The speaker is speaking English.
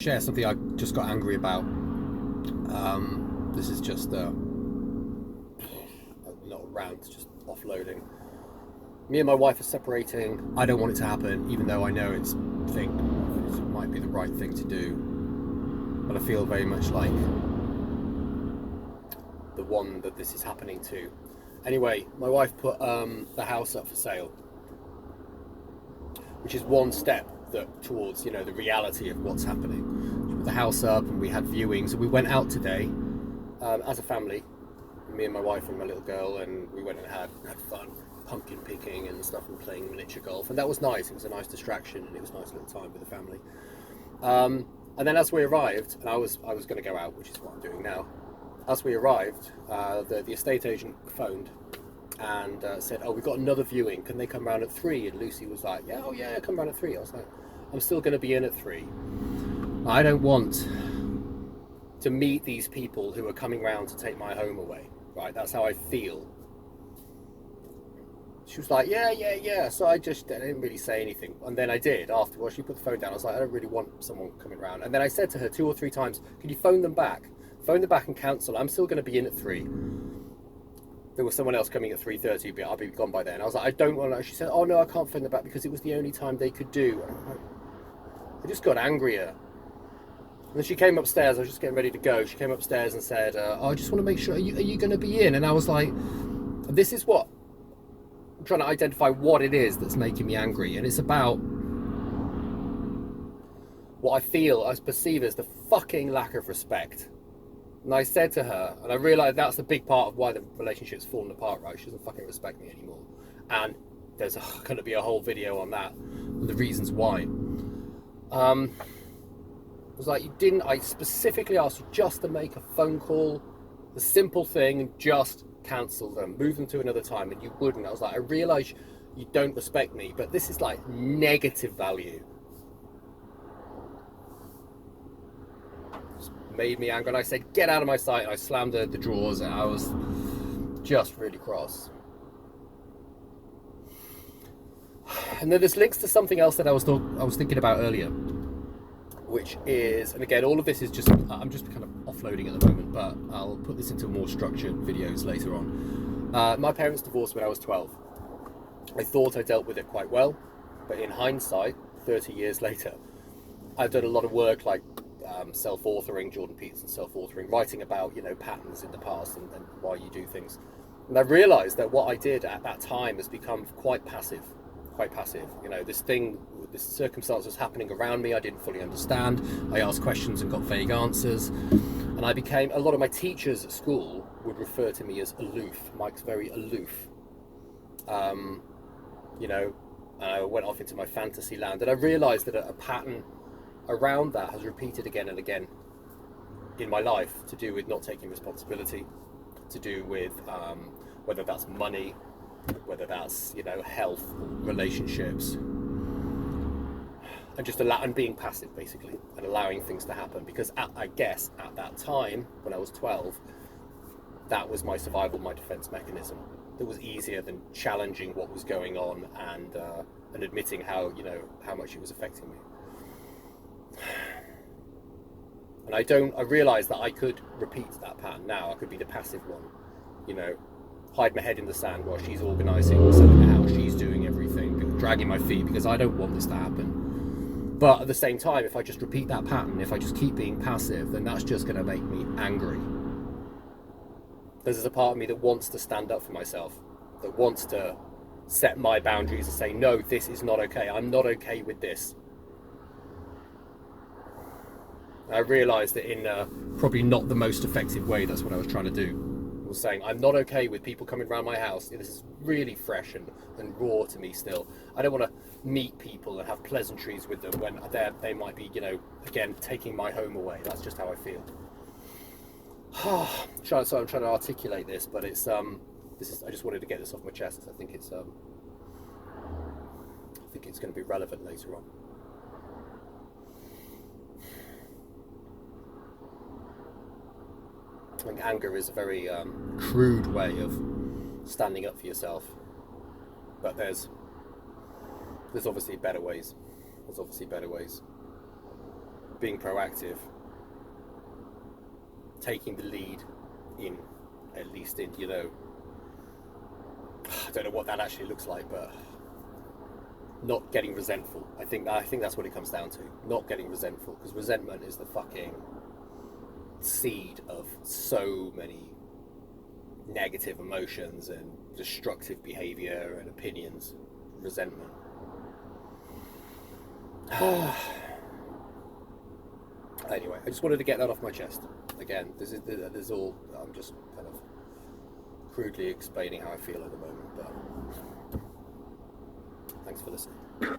Share something I just got angry about. This is just not a rant, just offloading. Me and my wife are separating. I don't want it to happen, even though I know it might be the right thing to do. But I feel very much like the one that this is happening to. Anyway, my wife put the house up for sale, which is one step towards the reality of what's happening. She put the house up, and we had viewings, and we went out today as a family, me and my wife and my little girl, and we went and had fun, pumpkin picking and stuff, and playing miniature golf, and that was nice. It was a nice distraction, and it was a nice little time with the family. And then as we arrived, and I was going to go out, which is what I'm doing now. As we arrived, the estate agent phoned and said, "Oh, we've got another viewing. Can they come round at 3?" And Lucy was like, "Yeah, oh yeah, come round at 3." I was like, "I'm still going to be in at 3. I don't want to meet these people who are coming round to take my home away. Right? That's how I feel." She was like, yeah. So I didn't really say anything. And then I did afterwards. She put the phone down. I was like, I don't really want someone coming round. And then I said to her 2 or 3 times, "Can you phone them back? Phone them back and cancel. I'm still going to be in at 3. There was someone else coming at 3:30, but I'll be gone by then." I was like, "I don't want to." She said, "Oh no, I can't phone them back because it was the only time they could do." I just got angrier. And then she came upstairs. I was just getting ready to go. She came upstairs and said, "Oh, I just want to make sure. Are you going to be in?" And I was like, "This is what I'm trying to identify what it is that's making me angry, and it's about what I perceive as the fucking lack of respect." And I said to her, and I realised that's the big part of why the relationship's fallen apart, right? She doesn't fucking respect me anymore. And there's going to be a whole video on that, and the reasons why. It was like, I specifically asked you just to make a phone call, the simple thing, and just cancel them, move them to another time, and you wouldn't. I was like, I realise you don't respect me, but this is like negative value. Made me angry, and I said, "Get out of my sight," and I slammed the drawers, and I was just really cross. And then this links to something else that I was thinking about earlier, which is, and again, all of this is just, I'm just kind of offloading at the moment, but I'll put this into more structured videos later on. My parents divorced when I was 12. I thought I dealt with it quite well, but in hindsight, 30 years later, I've done a lot of work like self-authoring, Jordan Peterson self-authoring, writing about patterns in the past and why you do things. And I realised that what I did at that time has become quite passive. This circumstance was happening around me. I didn't fully understand. I asked questions and got vague answers. And a lot of my teachers at school would refer to me as aloof. Mike's very aloof. And I went off into my fantasy land. And I realised that a pattern around that has repeated again and again in my life, to do with not taking responsibility, to do with whether that's money, whether that's health, relationships, and just being passive basically, and allowing things to happen. Because I guess at that time when I was 12, that was my survival, my defense mechanism. That was easier than challenging what was going on and admitting how much it was affecting me. And I realised that I could repeat that pattern now. I could be the passive one, hide my head in the sand while she's organising or selling the house. She's doing everything, dragging my feet because I don't want this to happen. But at the same time, if I just repeat that pattern, if I just keep being passive, then that's just going to make me angry. There's a part of me that wants to stand up for myself, that wants to set my boundaries and say, no, this is not okay. I'm not okay with this. I realised that in probably not the most effective way, that's what I was trying to do. I was saying, I'm not okay with people coming around my house. This is really fresh and raw to me still. I don't want to meet people and have pleasantries with them when they might be, again, taking my home away. That's just how I feel. I'm trying to articulate this, but I just wanted to get this off my chest. I think it's going to be relevant later on. I think anger is a very crude way of standing up for yourself, but there's obviously better ways. being proactive, taking the lead in, at least in, I don't know what that actually looks like, but not getting resentful. I think that's what it comes down to. Not getting resentful, because resentment is the fucking seed of so many negative emotions and destructive behavior and opinions. Resentment. Anyway, I just wanted to get that off my chest. Again, this is all, I'm just kind of crudely explaining how I feel at the moment, but thanks for listening.